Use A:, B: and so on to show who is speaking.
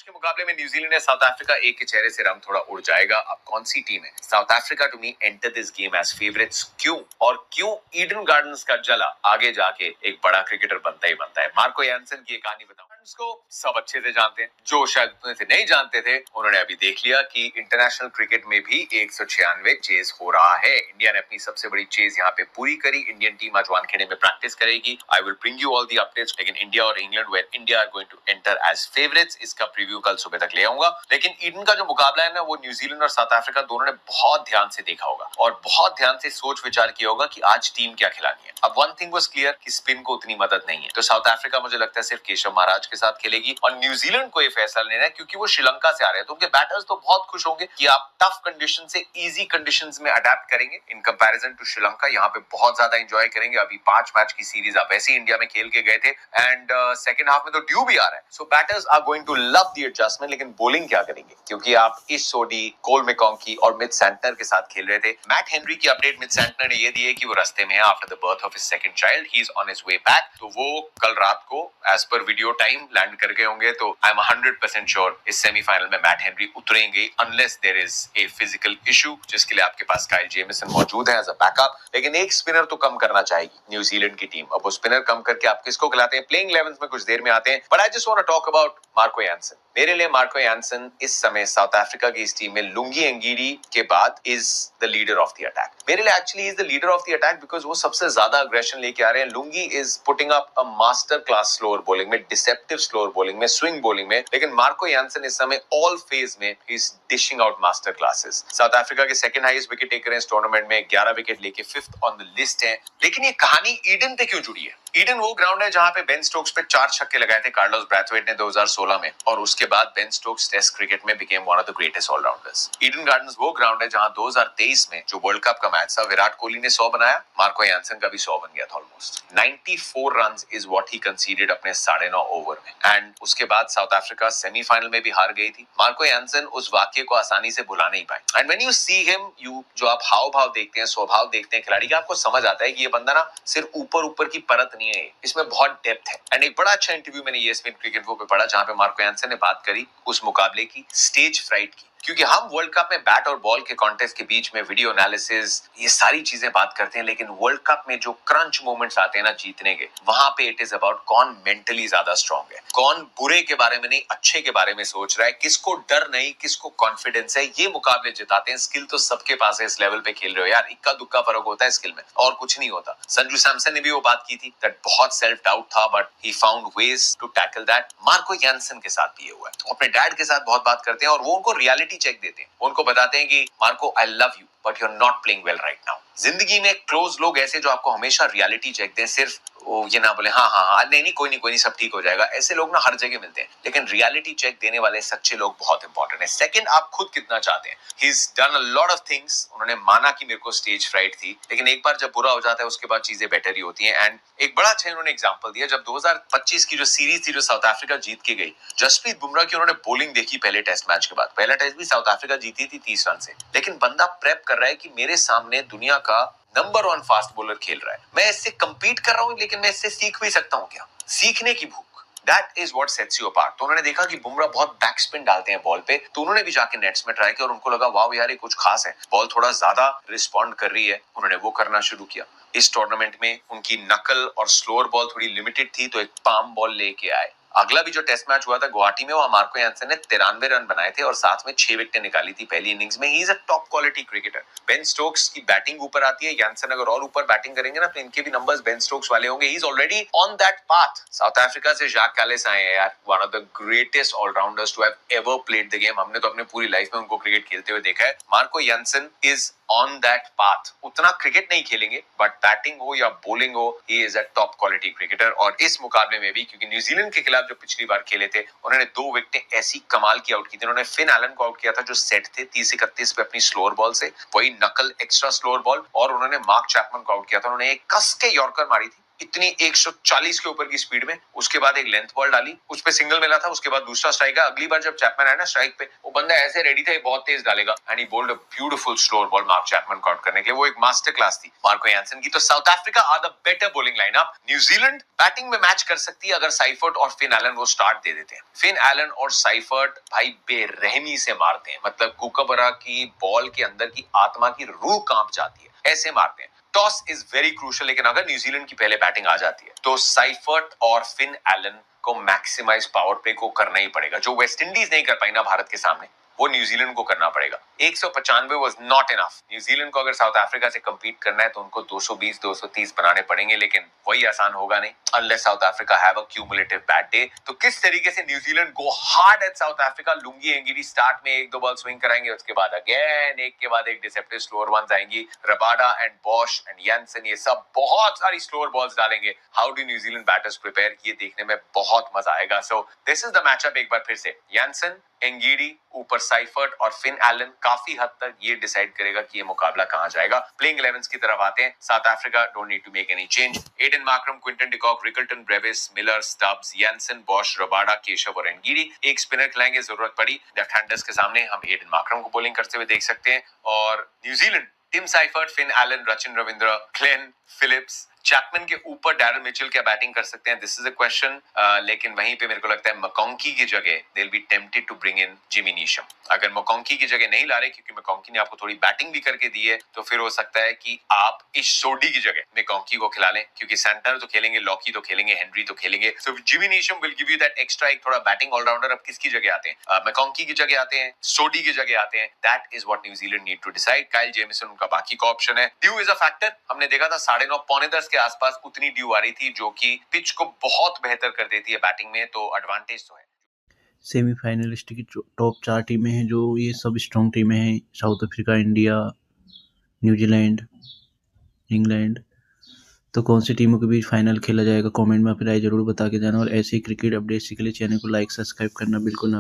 A: आज के मुकाबले में न्यूजीलैंड या साउथ अफ्रीका एक के चेहरे से रंग थोड़ा उड़ जाएगा। अब कौन सी टीम है? South Africa to me enter this game as favourites. क्यों? और क्यों ईडन गार्डन्स का जला आगे जाके एक बड़ा क्रिकेटर बनता ही बनता है। मार्को यानसन की एक कहानी बताऊं, को सब अच्छे से जानते हैं। जो शायद उतने से नहीं जानते थे, उन्होंने अभी देख लिया कि इंटरनेशनल क्रिकेट में भी 196 चेज हो रहा है। इंडिया ने अपनी सबसे बड़ी चेज यहाँ पे पूरी करी। इंडियन टीम आज वानखेड़े में प्रैक्टिस करेगी। I will bring you all the updates. लेकिन इंडिया और England where India are going to enter as favourites, इसका प्रीव्यू कल सुबह तक ले आऊंगा। लेकिन ईडन का जो मुकाबला है ना, वो न्यूजीलैंड और साउथ अफ्रीका दोनों ने बहुत ध्यान से देखा होगा और बहुत ध्यान से सोच विचार किया होगा कि आज टीम क्या खिलानी है। अब वन थिंग वाज क्लियर कि स्पिन को उतनी मदद नहीं है, तो साउथ अफ्रीका मुझे लगता है सिर्फ केशव महाराज के साथ खेलेगी और न्यूजीलैंड को ये फैसला लेना है क्योंकि वो श्रीलंका से आ रहे हैं। तो उनके बैटर्स तो बहुत खुश होंगे कि आप टफ कंडीशन से इजी कंडीशंस में अडेप्ट करेंगे इन कंपैरिजन टू श्रीलंका। यहाँ पे बहुत ज्यादा एंजॉय करेंगे। अभी 5 मैच की सीरीज आप वैसे इंडिया में खेल के गए थे एंड सेकंड हाफ में तो ड्यू भी आ रहा है। So batters are going to love the adjustment. लेकिन बॉलिंग क्या करेंगे? क्योंकि आप इस सोडी, कोल मैकॉन्की और मिड सैंटनर के साथ खेल रहे थे। मैट हेनरी की अपडेट मिड सैंटनर ने ये दी है कि वो रास्ते में है after the birth of his second child. He is on his way back. तो वो कल रात को as per video time land कर गए होंगे। तो आई एम 100% श्योर इस सेमीफाइनल में मैट हेनरी उतरेंगे unless there is a physical issue, जिसके लिए आपके पास काइल जेमिसन मौजूद है एज अ बैकअप। लेकिन एक स्पिनर तो कम करना चाहेगी न्यूजीलैंड की टीम। अब वो स्पिनर कम करके आप किसको खिलाते हैं? प्लेइंग 11 में कुछ देर में आते हैं, but I just want to talk about Marco Jansen. मेरे लिए मार्को यानसन इस समय साउथ अफ्रीका की इस टीम में लुंगी एंगीडी के बाद is the leader of the attack. मेरे लिए actually is the leader of the attack because वो सबसे ज्यादा अग्रेशन लेके आ रहे हैं। Lungi is putting up a master class slower bowling में, डिसेप्टिव स्लोअर बॉलिंग में, स्विंग बॉलिंग में। लेकिन मार्को यानसन इस समय ऑल फेज में he is dishing out master classes. South Africa के सेकंड हाईएस्ट विकेट टेकर हैं इस टूर्नामेंट में, 11 विकेट लेके 5th ऑन द लिस्ट है। लेकिन ये कहानी ईडन पे क्यों जुड़ी है? ईडन वो ग्राउंड है जहां पे बेन स्टोक्स पे 4 छक्के लगाए थे कार्लोस ब्रैथवेट ने 2016 में, और उसके बाद बेन स्टोक्स टेस्ट क्रिकेट में became one of the greatest allrounders. Eden gardens वो ग्राउंड है जहां 2023 में जो वर्ल्ड कप का मैच था, विराट कोहली ने 100 बनाया, मार्को यानसन का भी 100 बन गया था almost. 94 runs is what he considered अपने 9.5 ओवर में। एंड उसके बाद साउथ अफ्रीका सेमीफाइनल में भी हार गई थी। मार्को यानसन उस वाक्य को आसानी से भुला नहीं पाए। And when you see him, you जो आप हाव भाव देखते हैं, स्वभाव देखते हैं खिलाड़ी का, आपको समझ आता है कि ये बंदा ना सिर्फ ऊपर ऊपर की परत नहीं है, इसमें बहुत डेप्थ है। एंड एक बड़ा अच्छा इंटरव्यू मैंने ESPN क्रिकेट पे पढ़ा जहां पे मार्को यानसन ने बात करी उस मुकाबले की स्टेज फ्राइट की। क्योंकि हम वर्ल्ड कप में बैट और बॉल के कॉन्टेस्ट के बीच में वीडियो एनालिसिस, ये सारी चीजें बात करते हैं, लेकिन वर्ल्ड कप में जो क्रंच मोमेंट्स आते हैं ना जीतने के, वहां पे इट इज अबाउट कौन मेंटली ज्यादा स्ट्रांग है, कौन बुरे के बारे में नहीं अच्छे के बारे में सोच रहा है, किसको डर नहीं, किसको कॉन्फिडेंस है। ये मुकाबले जिताते हैं। स्किल तो सबके पास है, इस लेवल पे खेल रहे हो यार, इक्का दुक्का फर्क होता है स्किल में और कुछ नहीं होता। संजू सैमसन ने भी वो बात की थी दैट बहुत सेल्फ डाउट था but he found ways to tackle that. Marco Jansen के साथ भी ये हुआ है। अपने डैड के साथ बहुत बात करते हैं और वो उनको रियलिटी चेक देते हैं। उनको बताते हैं कि Marco, I love you but you are not playing well right now. जिंदगी में क्लोज लोग ऐसे जो आपको हमेशा रियलिटी चेक दें, सिर्फ वो ये ना बोले हाँ हाँ हाँ नहीं कोई नहीं सब ठीक हो जाएगा, ऐसे लोग ना हर जगह मिलते हैं। लेकिन रियलिटी चेक देने वाले सच्चे लोग बहुत इंपॉर्टेंट है। सेकंड, आप खुद कितना चाहते हैं। He is done a lot of things. उन्होंने माना कि मेरे को स्टेज फ्राइट थी, लेकिन एक बार जब बुरा हो जाता है उसके बाद चीजें बेटर ही होती हैं। एंड एक बड़ा अच्छा उन्होंने एग्जांपल दिया जब 2025 की जो सीरीज थी जो साउथ अफ्रीका जीत के गई, जसप्रीत बुमराह की उन्होंने बॉलिंग देखी पहले टेस्ट मैच के बाद। पहला टेस्ट भी साउथ अफ्रीका जीती थी 30 रन से, लेकिन बंदा प्रेप कर रहा है कि मेरे सामने दुनिया का नंबर 1 फास्ट बॉलर खेल रहा है, मैं इससे कंपीट कर रहा हूं, लेकिन मैं इससे सीख भी सकता हूं क्या? सीखने की भूख, that is what sets you apart. तो उन्होंने देखा कि बुमराह बहुत बैक स्पिन डालते हैं बॉल पे, तो उन्होंने भी जाके नेट्स में ट्राई किया और उनको लगा वाह यार ये कुछ खास है, बॉल थोड़ा ज्यादा रिस्पॉन्ड कर रही है। उन्होंने वो करना शुरू किया। इस टूर्नामेंट में उनकी नकल और स्लोअर बॉल थोड़ी लिमिटेड थी, तो एक पाम बॉल लेके आए। अगला भी जो टेस्ट मैच हुआ था गुवाहाटी में, वहां मार्को यानसन ने 93 रन बनाए थे और साथ में 6 विकेटें निकाली थी पहली इनिंग्स में। He is a top quality cricketer. Ben Stokes की बैटिंग ऊपर आती है, यानसन अगर और ऊपर बैटिंग करेंगे ना तो इनके भी नंबर्स बेन स्टोक्स वाले होंगे। He is already on that path. South Africa से जैक कैलिस आए हैं यार, one of the greatest allrounders to have ever played the game. हमने तो अपने पूरी लाइफ में उनको क्रिकेट खेलते हुए देखा है। Marco Jansen is on that path. उतना क्रिकेट नहीं खेलेंगे बट बैटिंग हो या बॉलिंग हो, he is a top quality cricketer. और इस मुकाबले में भी, क्योंकि न्यूजीलैंड के खिलाफ जो पिछली बार खेले थे, उन्होंने 2 विकेटें ऐसी कमाल की आउट की थी। उन्होंने फिन एलन को आउट किया था जो सेट थे 30-31 पे अपनी स्लोअर बॉल से, वही नकल एक्स्ट्रा स्लोअर बॉल, और उन्होंने मार्क चैपमैन को आउट किया था। उन्होंने एक कस के यॉर्कर मारी थी इतनी 140 के ऊपर की स्पीड में, उसके बाद एक लेंथ बॉल डाली, उस पे सिंगल मिला था, उसके बाद दूसरा स्ट्राइक है। अगली बार जब चैपमैन आया ना स्ट्राइक पे, वो बंदा ऐसे रेडी था, बहुत तेज डालेगा, and he bold a beautiful slower ball mark Chapman को आउट करने के लिए। वो एक मास्टर क्लास थी मार्को यानसन की। तो south Africa are the better bowling lineup. New Zealand batting में मैच कर सकती है अगर साइफर्ट और फिन एलन वो स्टार्ट दे देते हैं। फिन एलन और साइफर्ट भाई बेरहमी से मारते हैं, मतलब कूकाबरा की बॉल के अंदर की आत्मा की रूह कांप जाती है, ऐसे मारते हैं। टॉस इज वेरी क्रूशियल, लेकिन अगर न्यूजीलैंड की पहले बैटिंग आ जाती है तो साइफर्ट और फिन एलन को मैक्सिमाइज पावर प्ले को करना ही पड़ेगा। जो वेस्ट इंडीज नहीं कर पाई ना भारत के सामने, वो न्यूजीलैंड को करना पड़ेगा। 195 वाज नॉट इनफ। न्यूजीलैंड को अगर साउथ अफ्रीका से कंपीट करना है तो उनको 220 230 बनाने पड़ेंगे, लेकिन वही आसान होगा नहीं unless south Africa have a cumulative bad day. तो किस तरीके से New Zealand go hard at south Africa. Lungi Ngidi start में 1-2 बॉल स्विंग कराएंगे, उसके बाद अगेन एक के बाद एक डिसेप्टिव स्लोअर वंस आएंगी। Rabada and Bosch and Janssen ये सब बहुत सारी स्लोअर बॉल्स डालेंगे। How do New Zealand batters prepare, ये देखने में बहुत मजा आएगा। So this is the matchup. एक बार फिर से यानसन, एंगिडी, ऊपर साइफर्ट और फिन एलन, काफी हद तक ये डिसाइड करेगा कि ये मुकाबला कहां जाएगा। प्लेइंग 11 की तरफ आते हैं। South Africa don't need to make any change. Aiden Markram, Quinton de Kock, Rickelton, Brevis, Miller, Stubbs, Jansen, Bosch, Rabada, Keshav और एंगिडी। एक स्पिनर खिलाएंगे, जरूरत पड़ी लेफ्ट हैंडर्स के सामने हम एडन मार्करम को बॉलिंग करते हुए देख सकते हैं। और New Zealand Tim Seifert, Finn Allen, Rachin Ravindra, Klein Philips, Chapman के ऊपर डैरल मिचेल क्या बैटिंग कर सकते हैं, दिस इज अ क्वेश्चन। लेकिन वहीं पे मेरे को लगता है मकॉन्की की जगह they will be tempted to bring in Jimmy Neesham. अगर मकॉन्की की जगह नहीं ला रहे, क्योंकि मकॉन्की ने आपको थोड़ी बैटिंग भी करके दी है, तो फिर हो सकता है कि आप इस सोडी की जगह मकॉन्की को खिला लें, क्योंकि सेंटर तो खेलेंगे, लॉकी तो खेलेंगे, हेनरी तो खेलेंगे। So Jimmy Neesham will give you that extra, एक थोड़ा बैटिंग ऑलराउंडर। अब किसकी जगह आते हैं, मकॉन्की की जगह आते हैं, सोडी की जगह आते हैं। That is what New Zealand need to decide. Kyle Jameson उनका बाकी का ऑप्शन है। Due is a factor. हमने देखा था 9:30 पौने 10 के आसपास उतनी ड्यू आ रही थी, जो कि पिच को बहुत बेहतर कर देती है बैटिंग में, तो एडवांटेज तो है।
B: सेमीफाइनलिस्ट की टॉप 4 टीमें हैं, जो ये सब स्ट्रॉन्ग टीमें हैं। South Africa, India, New Zealand, England. तो कौन सी टीमों के बीच फाइनल खेला जाएगा, कमेंट में अपनी राय जरूर बता के जाना। और ऐसे ही क्रिकेट अपडेट्स के लिए चैनल को लाइक, सब्सक्राइब करना बिल्कुल ना